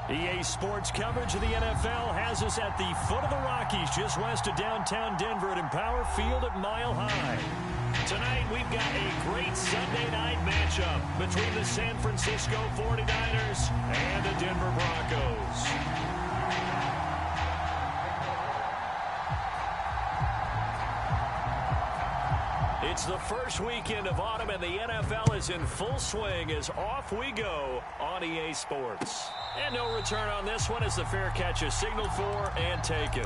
EA Sports coverage of the NFL has us at the foot of the Rockies, just west of downtown Denver at Empower Field at Mile High. Tonight, we've got a great Sunday night matchup between the San Francisco 49ers and the Denver Broncos. It's the first weekend of autumn, and the NFL is in full swing as off we go on EA Sports. And no return on this one as the fair catch is signaled for and taken.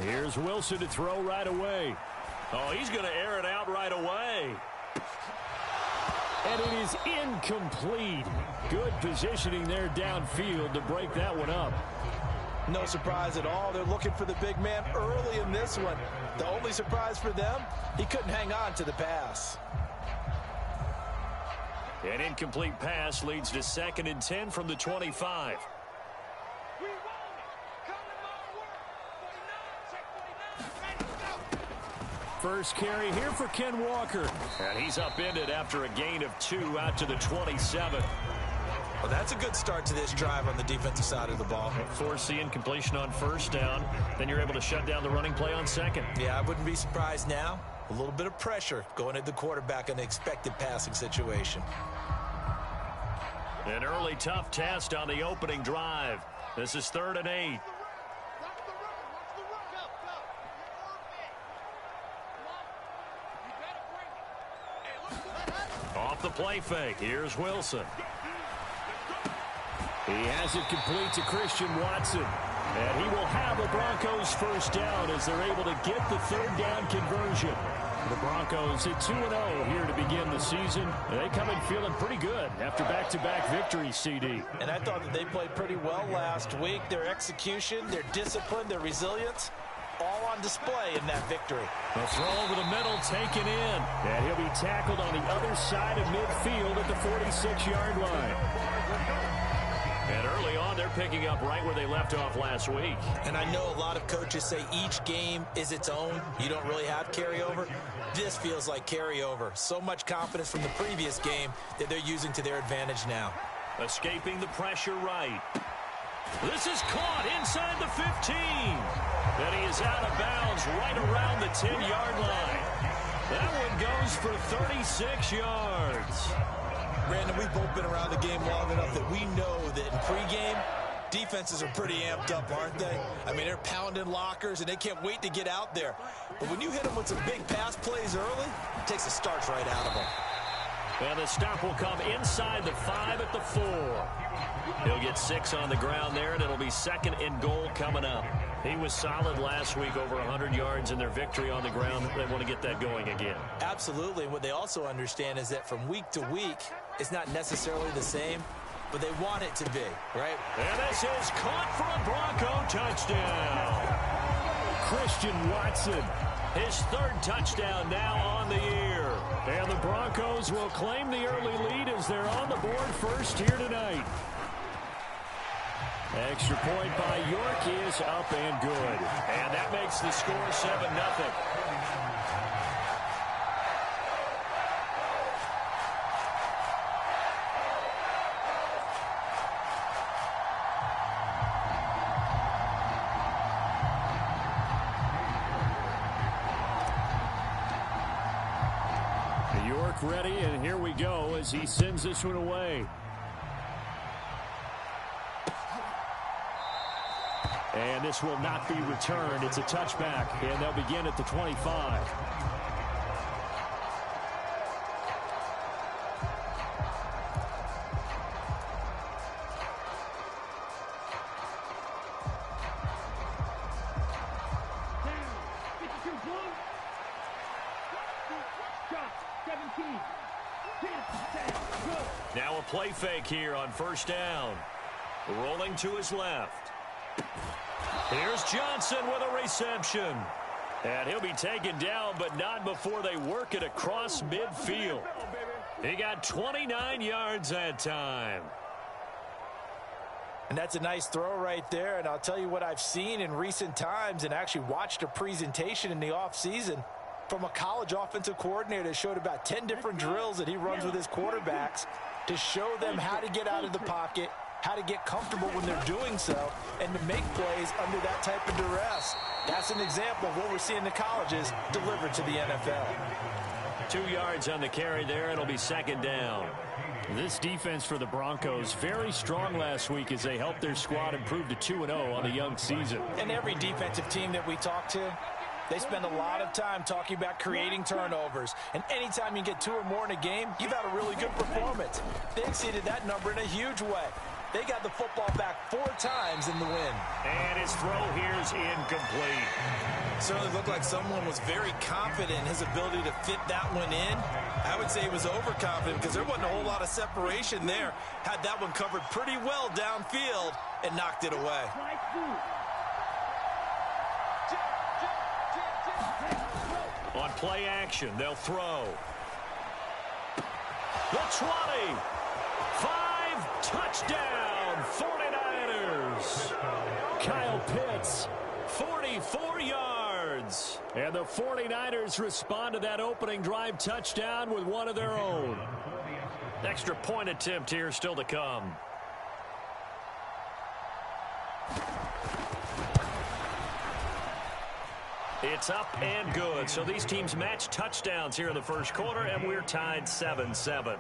Here's Wilson to throw right away. Oh, he's going to air it out right away. And it is incomplete. Good positioning there downfield to break that one up. No surprise at all. They're looking for the big man early in this one. The only surprise for them, he couldn't hang on to the pass. An incomplete pass leads to 2nd and 10 from the 25. First carry here for Ken Walker. And he's upended after a gain of 2 out to the 27. Well, that's a good start to this drive on the defensive side of the ball. Force the incompletion on first down. Then you're able to shut down the running play on second. Yeah, I wouldn't be surprised now. A little bit of pressure going at the quarterback in the expected passing situation. An early tough test on the opening drive. This is 3rd and 8. Off the play fake. Here's Wilson. He has it complete to Christian Watson. And he will have the Broncos first down as they're able to get the 3rd down conversion. The Broncos at 2-0 here to begin the season. They come in feeling pretty good after back-to-back victories, CD. And I thought that they played pretty well last week. Their execution, their discipline, their resilience, all on display in that victory. The throw over the middle taken in. And he'll be tackled on the other side of midfield at the 46-yard line. And early on, they're picking up right where they left off last week. And I know a lot of coaches say each game is its own. You don't really have carryover. This feels like carryover. So much confidence from the previous game that they're using to their advantage now. Escaping the pressure right. This is caught inside the 15. Then he is out of bounds right around the 10-yard line. That one goes for 36 yards. Brandon, we've both been around the game long enough that we know that in pregame, defenses are pretty amped up, aren't they? I mean, they're pounding lockers, and they can't wait to get out there. But when you hit them with some big pass plays early, it takes the starch right out of them. And the stop will come inside the 5 at the 4. He'll get 6 on the ground there, and it'll be 2nd and goal coming up. He was solid last week, over 100 yards in their victory on the ground. They want to get that going again. Absolutely. And what they also understand is that from week to week, it's not necessarily the same, but they want it to be, right? And this is caught for a Bronco touchdown. Christian Watson, his 3rd touchdown now on the year. And the Broncos will claim the early lead as they're on the board first here tonight. Extra point by York is up and good. And that makes the score 7-0. York ready, and here we go as he sends this one away. And this will not be returned. It's a touchback, and they'll begin at the 25. Now a play fake here on first down. Rolling to his left. Here's Johnson with a reception. And he'll be taken down, but not before they work it across midfield. He got 29 yards that time. And that's a nice throw right there. And I'll tell you what I've seen in recent times and actually watched a presentation in the offseason from a college offensive coordinator that showed about 10 different drills that he runs with his quarterbacks to show them how to get out of the pocket, how to get comfortable when they're doing so, and to make plays under that type of duress. That's an example of what we're seeing in the colleges delivered to the NFL. 2 yards on the carry there. It'll be second down. This defense for the Broncos, very strong last week as they helped their squad improve to 2-0 on a young season. And every defensive team that we talk to, they spend a lot of time talking about creating turnovers. And anytime you get 2 or more in a game, you've had a really good performance. They exceeded that number in a huge way. They got the football back 4 times in the win. And his throw here is incomplete. Certainly looked like someone was very confident in his ability to fit that one in. I would say he was overconfident because there wasn't a whole lot of separation there. Had that one covered pretty well downfield and knocked it away. On play action, they'll throw. The 20. 5, touchdown, 49ers. Kyle Pitts, 44 yards. And the 49ers respond to that opening drive touchdown with one of their own. Extra point attempt here still to come. It's up and good. So these teams match touchdowns here in the first quarter, and we're tied 7-7.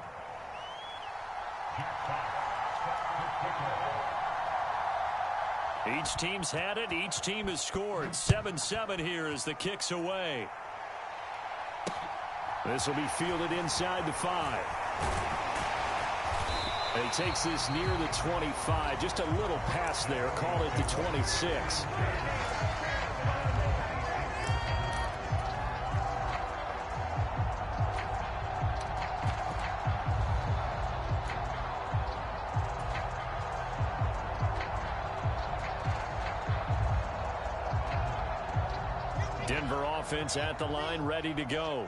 Each team's had it. Each team has scored. 7-7 here as the kick's away. This will be fielded inside the 5. And he takes this near the 25. Just a little pass there. Call it the 26. Denver offense at the line, ready to go.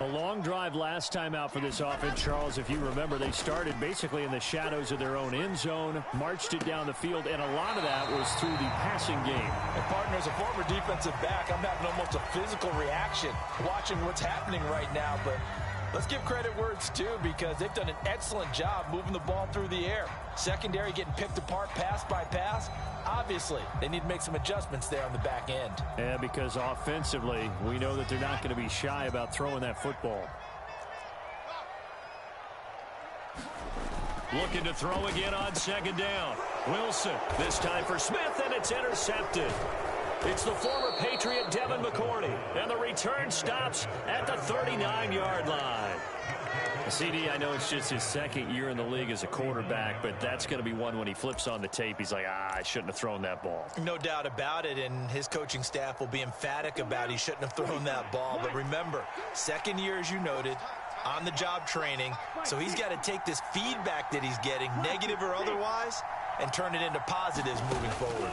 A long drive last time out for this offense, Charles. If you remember, they started basically in the shadows of their own end zone, marched it down the field, and a lot of that was through the passing game. And partner, as a former defensive back, I'm having almost a physical reaction watching what's happening right now. But let's give credit where it's due because they've done an excellent job moving the ball through the air. Secondary getting picked apart pass by pass. Obviously, they need to make some adjustments there on the back end. Yeah, because offensively, we know that they're not going to be shy about throwing that football. Looking to throw again on second down. Wilson, this time for Smith, and it's intercepted. It's the former Patriot Devin McCourty, and the return stops at the 39-yard line. CD, I know it's just his second year in the league as a quarterback, but that's going to be one when he flips on the tape. He's like, I shouldn't have thrown that ball. No doubt about it, and his coaching staff will be emphatic about he shouldn't have thrown that ball. But remember, second year, as you noted, on-the-job training, so he's got to take this feedback that he's getting, negative or otherwise, and turn it into positives moving forward.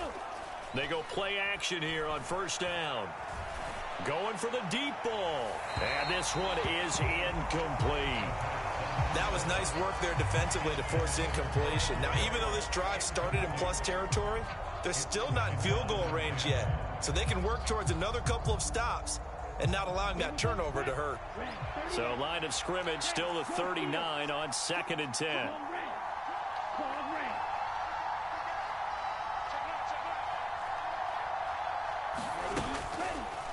They go play action here on first down. Going for the deep ball. And this one is incomplete. That was nice work there defensively to force incompletion. Now, even though this drive started in plus territory, they're still not in field goal range yet. So they can work towards another couple of stops and not allowing that turnover to hurt. So line of scrimmage still the 39 on 2nd and 10.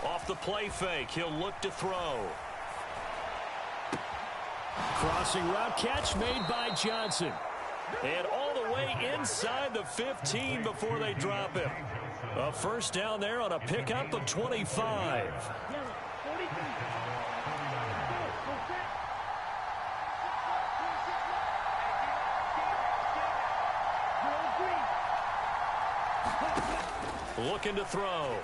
Off the play fake, he'll look to throw. Crossing route catch made by Johnson. And all the way inside the 15 before they drop him. A first down there on a pickup of 25. Looking to throw.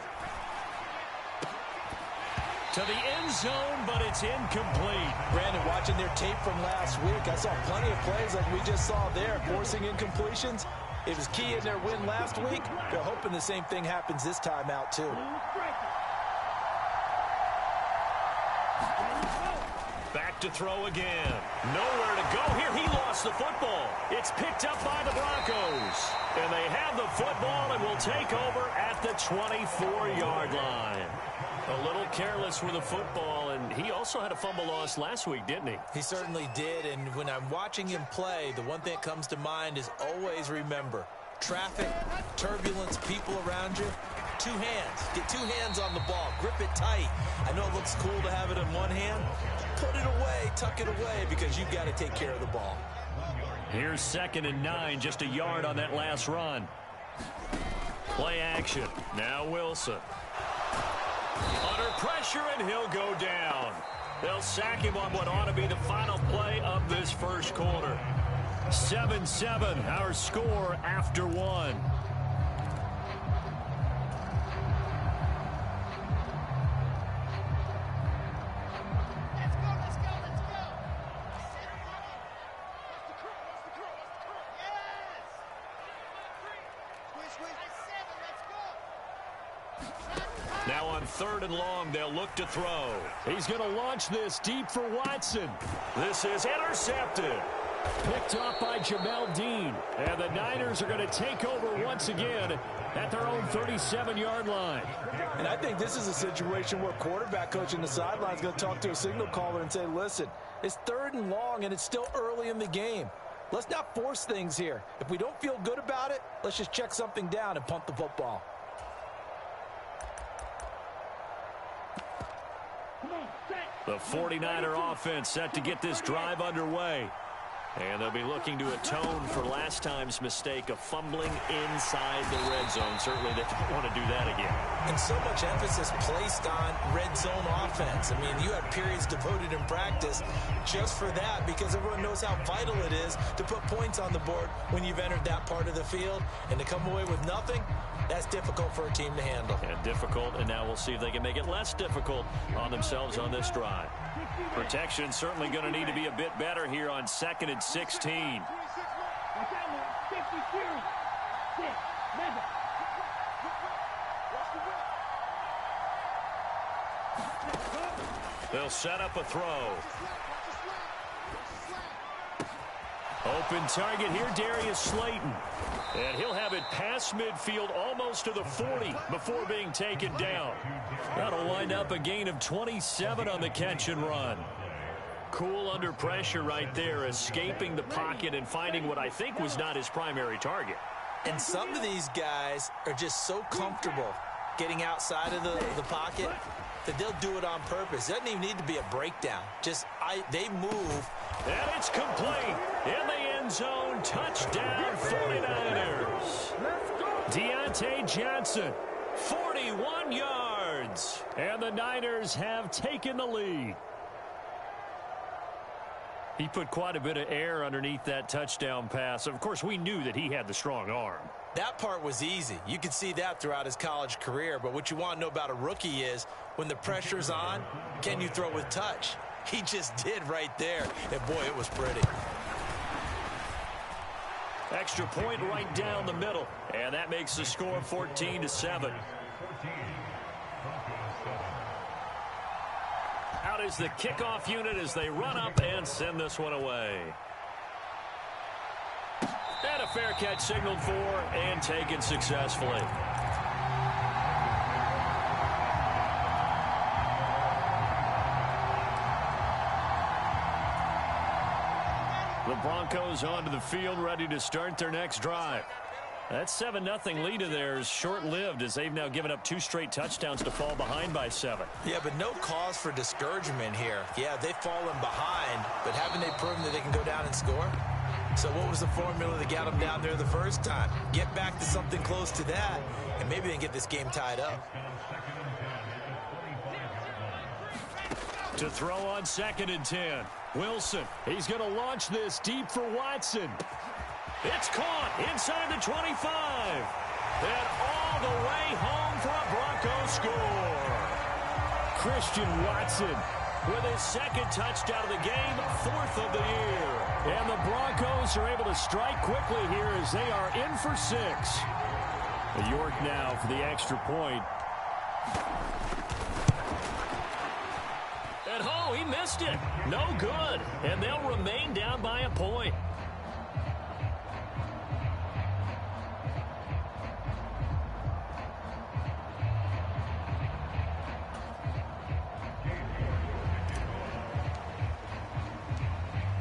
To the end zone, but it's incomplete. Brandon, watching their tape from last week, I saw plenty of plays like we just saw there, forcing incompletions. It was key in their win last week. They're hoping the same thing happens this time out, too. Back to throw again. Nowhere to go here. He lost the football. It's picked up by the Broncos. And they have the football and will take over at the 24-yard line. A little careless with the football, and he also had a fumble loss last week, didn't he? He certainly did, and when I'm watching him play, the one thing that comes to mind is always remember, traffic, turbulence, people around you, two hands. Get two hands on the ball. Grip it tight. I know it looks cool to have it in one hand. Put it away, tuck it away, because you've got to take care of the ball. Here's 2nd and 9, just a yard on that last run. Play action. Now Wilson. Under pressure, and he'll go down. They'll sack him on what ought to be the final play of this first quarter. 7-7, our score after one. Now on 3rd and long, they'll look to throw. He's going to launch this deep for Watson. This is intercepted. Picked off by Jamel Dean. And the Niners are going to take over once again at their own 37-yard line. And I think this is a situation where quarterback coach in the sideline is going to talk to a signal caller and say, listen, it's 3rd and long and it's still early in the game. Let's not force things here. If we don't feel good about it, let's just check something down and punt the football. The 49er offense set to get this drive underway. And they'll be looking to atone for last time's mistake of fumbling inside the red zone. Certainly they don't want to do that again. And so much emphasis placed on red zone offense. I mean, you have periods devoted in practice just for that because everyone knows how vital it is to put points on the board when you've entered that part of the field. And to come away with nothing, that's difficult for a team to handle. And difficult, and now we'll see if they can make it less difficult on themselves on this drive. Protection certainly going to need to be a bit better here on 2nd and 16. They'll set up a throw. Open target here, Darius Slayton. And he'll have it past midfield almost to the 40 before being taken down. That'll wind up a gain of 27 on the catch and run. Cool under pressure right there, escaping the pocket and finding what I think was not his primary target. And some of these guys are just so comfortable getting outside of the pocket that they'll do it on purpose. It doesn't even need to be a breakdown. They move. And it's complete in the end zone. Touchdown 49ers. Deontay Johnson, 41 yards. And the Niners have taken the lead. He put quite a bit of air underneath that touchdown pass. Of course, we knew that he had the strong arm. That part was easy. You could see that throughout his college career. But what you want to know about a rookie is when the pressure's on, can you throw with touch? He just did right there. And, boy, it was pretty. Extra point right down the middle. And that makes the score 14-7. Out is the kickoff unit as they run up and send this one away. And a fair catch signaled for and taken successfully. The Broncos onto the field, ready to start their next drive. That 7-0 lead of theirs short-lived as they've now given up 2 straight touchdowns to fall behind by 7. Yeah, but no cause for discouragement here. Yeah, they've fallen behind, but haven't they proven that they can go down and score? So what was the formula that got them down there the first time? Get back to something close to that, and maybe they can get this game tied up. To throw on 2nd and 10. Wilson, he's going to launch this deep for Watson. It's caught inside the 25. And all the way home for a Broncos score. Christian Watson with his second touchdown of the game, 4th of the year. And the Broncos are able to strike quickly here as they are in for 6. York now for the extra point. And oh, he missed it. No good. And they'll remain down by a point.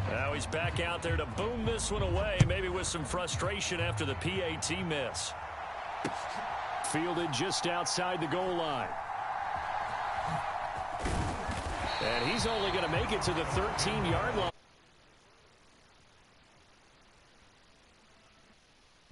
Now he's back out there to boom this one away, maybe with some frustration after the PAT miss. Fielded just outside the goal line. And he's only going to make it to the 13-yard line.